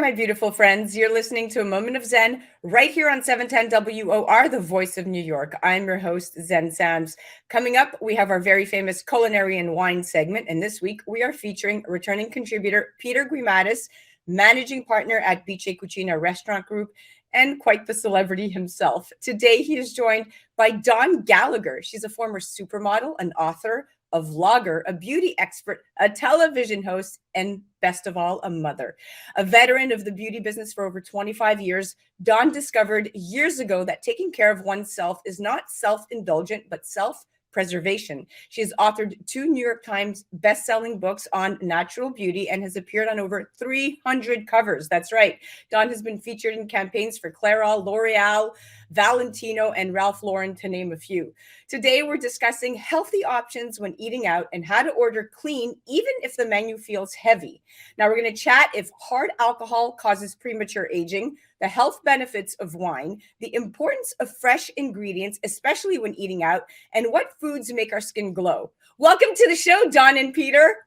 My beautiful friends. You're listening to A Moment of Zen right here on 710 WOR, the voice of New York. I'm your host, Zen Sams. Coming up, we have our very famous Culinary and Wine segment. And this week, we are featuring returning contributor Peter Guimaraes, managing partner at Bice Cucina restaurant group, and quite the celebrity himself. Today, he is joined by Dawn Gallagher. She's a former supermodel, an author, a vlogger, a beauty expert, a television host, and best of all, a mother. A veteran of the beauty business for over 25 years, Dawn discovered years ago that taking care of oneself is not self-indulgent, but self-preservation. She has authored 2 New York Times best-selling books on natural beauty and has appeared on over 300 covers. That's right. Dawn has been featured in campaigns for Clairol, L'Oreal, Valentino, and Ralph Lauren, to name a few. Today, we're discussing healthy options when eating out and how to order clean, even if the menu feels heavy. Now, we're going to chat if hard alcohol causes premature aging, the health benefits of wine, the importance of fresh ingredients, especially when eating out, and what foods make our skin glow. Welcome to the show, Dawn and Peter.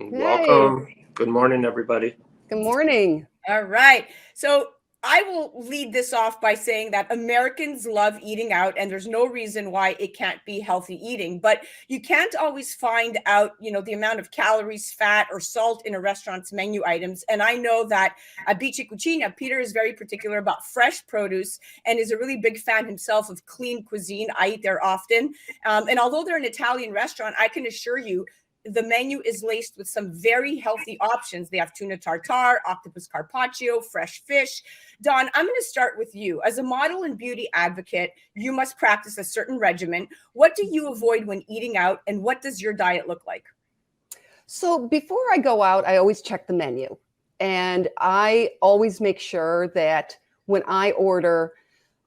Welcome. Hey. Good morning, everybody. Good morning. All right. So I will lead this off by saying that Americans love eating out, and there's no reason why it can't be healthy eating, but you can't always find out, the amount of calories, fat, or salt in a restaurant's menu items. And I know that at Bice Cucina, Peter is very particular about fresh produce and is a really big fan himself of clean cuisine. I eat there often. And although they're an Italian restaurant, I can assure you, the menu is laced with some very healthy options. They have tuna tartare, octopus carpaccio, fresh fish. Dawn, I'm going to start with you. As a model and beauty advocate, you must practice a certain regimen. What do you avoid when eating out, and what does your diet look like? So before I go out, I always check the menu. And I always make sure that when I order,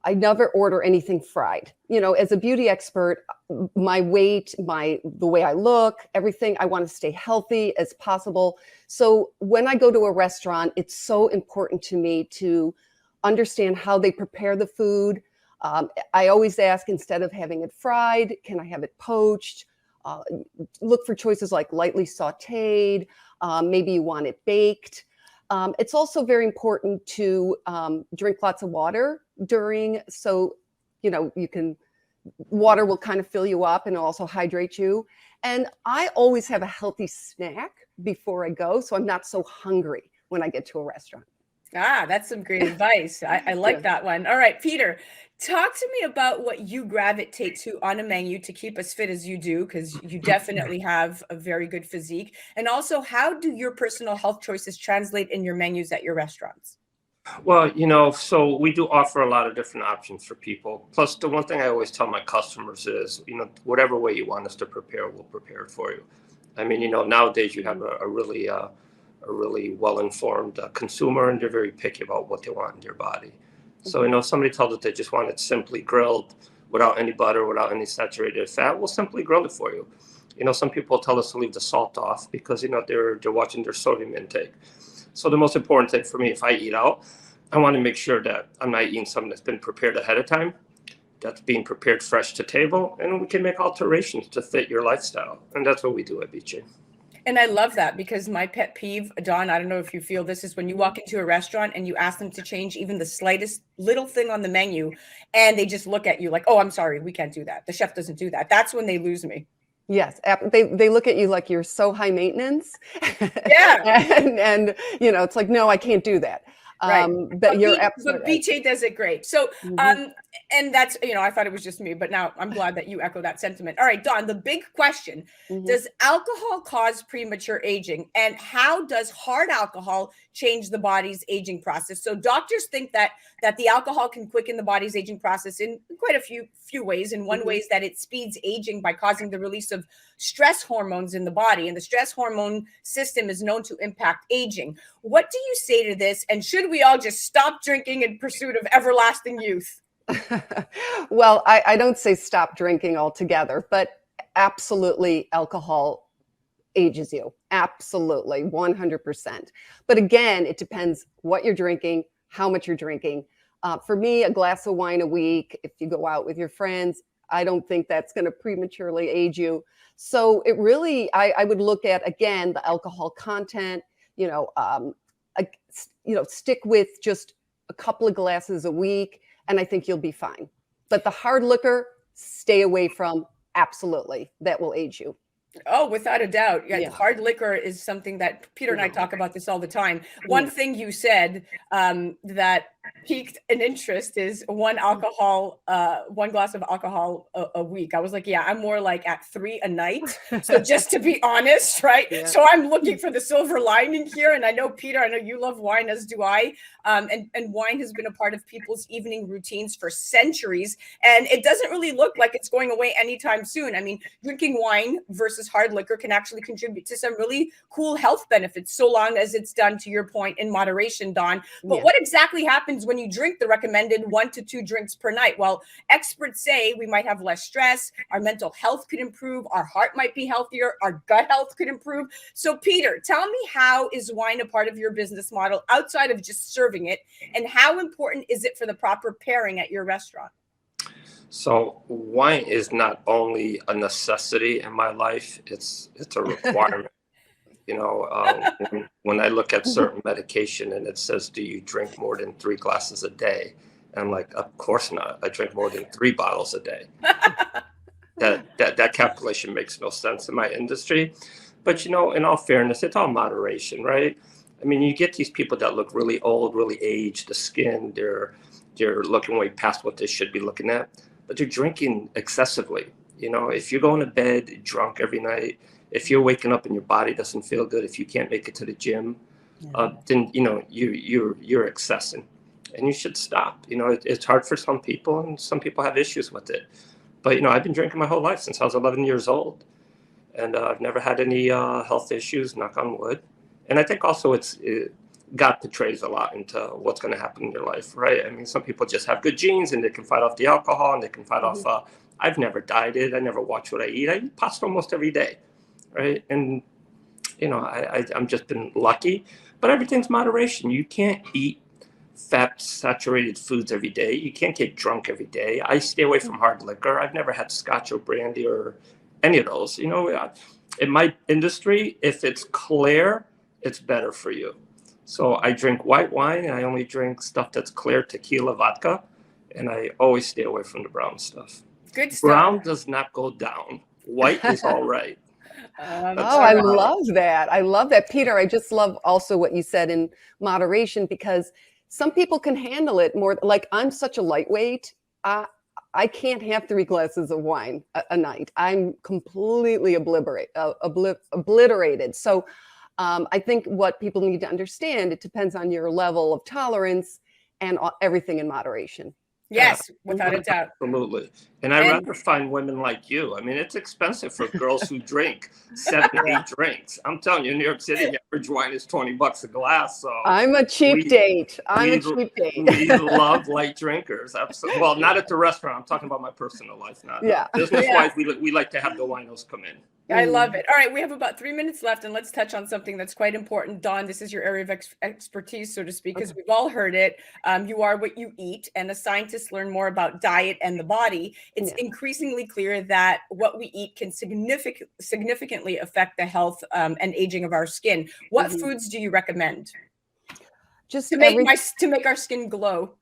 I never order anything fried. As a beauty expert, my weight, the way I look, everything, I want to stay healthy as possible. So when I go to a restaurant, it's so important to me to understand how they prepare the food. I always ask, instead of having it fried, can I have it poached? Look for choices like lightly sauteed. Maybe you want it baked. It's also very important to drink lots of water water will kind of fill you up and also hydrate you. And I always have a healthy snack before I go, so I'm not so hungry when I get to a restaurant. That's some great advice. I like that one. All right, Peter, talk to me about what you gravitate to on a menu to keep as fit as you do, because you definitely have a very good physique. And also, how do your personal health choices translate in your menus at your restaurants? Well, so we do offer a lot of different options for people. Plus, the one thing I always tell my customers is, whatever way you want us to prepare, we'll prepare it for you. I mean, nowadays you have a really well-informed consumer, and they're very picky about what they want in their body. So, if somebody tells us they just want it simply grilled without any butter, without any saturated fat, we'll simply grill it for you. Some people tell us to leave the salt off because, they're watching their sodium intake. So the most important thing for me, if I eat out, I want to make sure that I'm not eating something that's been prepared ahead of time, that's being prepared fresh to table, and we can make alterations to fit your lifestyle. And that's what we do at Bice. And I love that, because my pet peeve, Dawn, I don't know if you feel this, is when you walk into a restaurant and you ask them to change even the slightest little thing on the menu, and they just look at you like, oh, I'm sorry, we can't do that. The chef doesn't do that. That's when they lose me. Yes, they look at you like you're so high maintenance. Yeah. and it's like, no, I can't do that. Right. But you're absolutely right. Bice does it great. So, and that's, I thought it was just me, but now I'm glad that you echo that sentiment. All right, Dawn, the big question, does alcohol cause premature aging, and how does hard alcohol change the body's aging process? So doctors think that the alcohol can quicken the body's aging process in quite a few ways. And one way is that it speeds aging by causing the release of stress hormones in the body. And the stress hormone system is known to impact aging. What do you say to this? And should we all just stop drinking in pursuit of everlasting youth? Well, I don't say stop drinking altogether, but absolutely alcohol ages you. Absolutely, 100%. But again, it depends what you're drinking, how much you're drinking. For me, a glass of wine a week, if you go out with your friends, I don't think that's going to prematurely age you. So it really, I would look at, again, the alcohol content, stick with just a couple of glasses a week, and I think you'll be fine. But the hard liquor, stay away from. Absolutely. That will age you. Oh, without a doubt. Yeah, Yeah. hard liquor is something that Peter and I talk about this all the time. One thing you said that piqued an interest is one glass of alcohol a week. I was like, yeah, I'm more like at 3 a night. So just to be honest, right? Yeah. So I'm looking for the silver lining here. And I know, Peter, I know you love wine, as do I. And wine has been a part of people's evening routines for centuries. And it doesn't really look like it's going away anytime soon. I mean, drinking wine versus hard liquor can actually contribute to some really cool health benefits, so long as it's done, to your point, in moderation, Dawn. But what exactly happens when you drink the recommended 1 to 2 drinks per night? Well, experts say we might have less stress, our mental health could improve, our heart might be healthier, our gut health could improve. So Peter, tell me, how is wine a part of your business model outside of just serving it, and how important is it for the proper pairing at your restaurant? So wine is not only a necessity in my life, it's a requirement. When I look at certain medication and it says, do you drink more than 3 glasses a day? And I'm like, of course not. I drink more than 3 bottles a day. That calculation makes no sense in my industry. But, in all fairness, it's all moderation, right? I mean, you get these people that look really old, really aged, the skin, they're looking way past what they should be looking at, but they're drinking excessively. If you're going to bed drunk every night, if you're waking up and your body doesn't feel good, if you can't make it to the gym, then you're excessing, and you should stop. It's hard for some people, and some people have issues with it. But I've been drinking my whole life since I was 11 years old, and I've never had any health issues, knock on wood. And I think also God portrays a lot into what's going to happen in your life, right? I mean, some people just have good genes and they can fight off the alcohol and they can fight off. I've never dieted. I never watch what I eat. I eat pasta almost every day. Right. And, I'm just been lucky, but everything's moderation. You can't eat fat saturated foods every day. You can't get drunk every day. I stay away from hard liquor. I've never had scotch or brandy or any of those. In my industry, if it's clear, it's better for you. So I drink white wine, and I only drink stuff that's clear, tequila, vodka, and I always stay away from the brown stuff. Good stuff. Brown does not go down. White is all right. I love that. I love that, Peter. I just love also what you said in moderation, because some people can handle it more. Like, I'm such a lightweight. I can't have 3 glasses of wine a night. I'm completely obliterated. So I think what people need to understand, it depends on your level of tolerance, and everything in moderation. Yes, without a doubt. Absolutely. And I'd rather find women like you. I mean, it's expensive for girls who drink 7 to 8 drinks. I'm telling you, in New York City, the average wine is $20 a glass. So I'm a cheap date. We love light drinkers. Absolutely. Well, not at the restaurant. I'm talking about my personal life now. Yeah. Business-wise, we like to have the winos come in. I love it. All right, we have about 3 minutes left, and let's touch on something that's quite important. Dawn, this is your area of expertise, so to speak, because we've all heard it. You are what you eat, and as scientists learn more about diet and the body, it's increasingly clear that what we eat can significantly affect the health and aging of our skin. What foods do you recommend just to make our skin glow?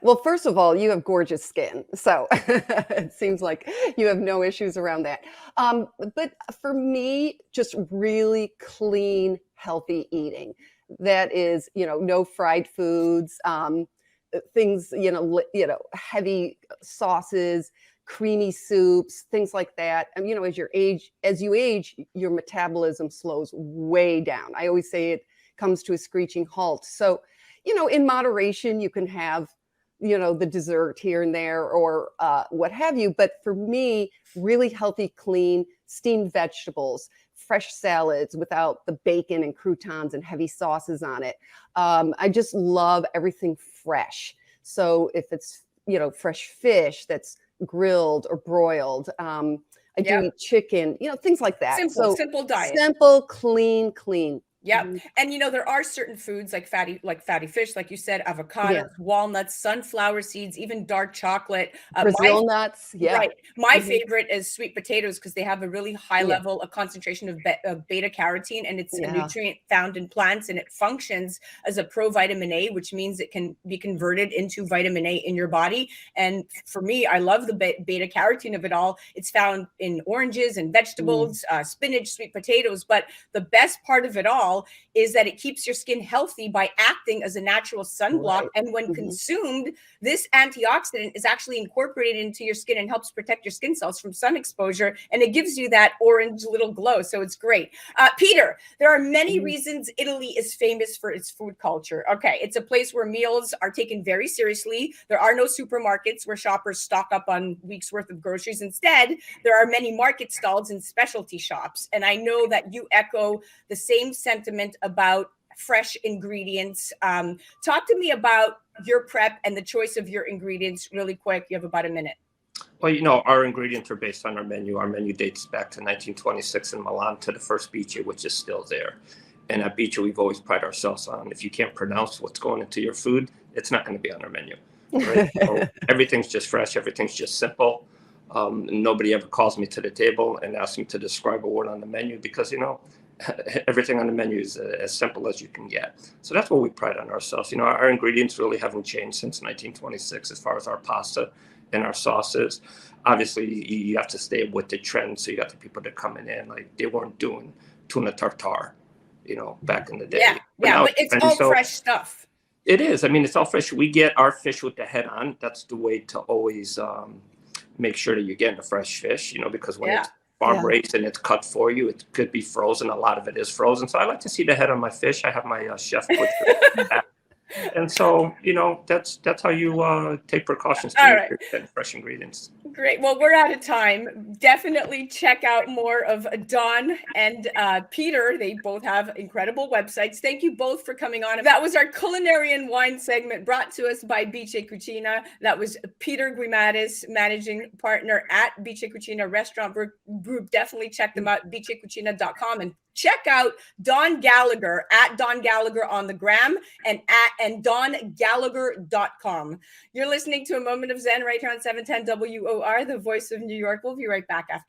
Well, first of all, you have gorgeous skin, so it seems like you have no issues around that. But for me, just really clean, healthy eating. That is, no fried foods, things, heavy sauces, creamy soups, things like that. And, as you age, your metabolism slows way down. I always say it comes to a screeching halt. So, in moderation, you can have, the dessert here and there, or what have you. But for me, really healthy, clean, steamed vegetables, fresh salads without the bacon and croutons and heavy sauces on it. I just love everything fresh. So if it's, fresh fish that's grilled or broiled, I do eat chicken, things like that. Simple diet. Simple, clean. Yeah. Mhm. And there are certain foods like fatty fish, like you said, avocados, Yeah. walnuts, sunflower seeds, even dark chocolate. Brazil nuts. Yeah. Right. My Mhm. favorite is sweet potatoes because they have a really high Yeah. level of concentration of beta carotene, and it's a Yeah. nutrient found in plants, and it functions as a provitamin A, which means it can be converted into vitamin A in your body. And for me, I love the beta carotene of it all. It's found in oranges and vegetables, spinach, sweet potatoes. But the best part of it all is that it keeps your skin healthy by acting as a natural sunblock. Right. And when Mhm. consumed, this antioxidant is actually incorporated into your skin and helps protect your skin cells from sun exposure. And it gives you that orange little glow. So it's great. Peter, there are many Mhm. reasons Italy is famous for its food culture. Okay. It's a place where meals are taken very seriously. There are no supermarkets where shoppers stock up on weeks worth of groceries. Instead, there are many market stalls and specialty shops. And I know that you echo the same sentiment about fresh ingredients. Talk to me about your prep and the choice of your ingredients really quick. You have about a minute. Well, our ingredients are based on our menu. Our menu dates back to 1926 in Milan to the first Bice, which is still there. And at Bice, we've always prided ourselves on, if you can't pronounce what's going into your food, it's not going to be on our menu. Right? So everything's just fresh. Everything's just simple. Nobody ever calls me to the table and asks me to describe a word on the menu because, everything on the menu is as simple as you can get. So that's what we pride on ourselves. Our ingredients really haven't changed since 1926 as far as our pasta and our sauces. Obviously, you have to stay with the trend. So you got the people that are coming in, like they weren't doing tuna tartare, back in the day. But it's all fresh stuff. It is. I mean, it's all fresh. We get our fish with the head on. That's the way to always make sure that you're getting the fresh fish, because when it's farm raised and it's cut for you, it could be frozen. A lot of it is frozen. So I like to see the head on my fish. I have my chef put that. And so, that's how you take precautions to make sure you're getting fresh ingredients. Great. Well, we're out of time. Definitely check out more of Dawn and Peter. They both have incredible websites. Thank you both for coming on. That was our Culinary and Wine segment brought to us by Bice Cucina. That was Peter Guimaraes, managing partner at Bice Cucina Restaurant Group. Definitely check them out, bicecucina.com, and check out Dawn Gallagher at Dawn Gallagher on the gram and dawngallagher.com. You're listening to A Moment of Zen right here on 710 WOR, the voice of New York. We'll be right back after.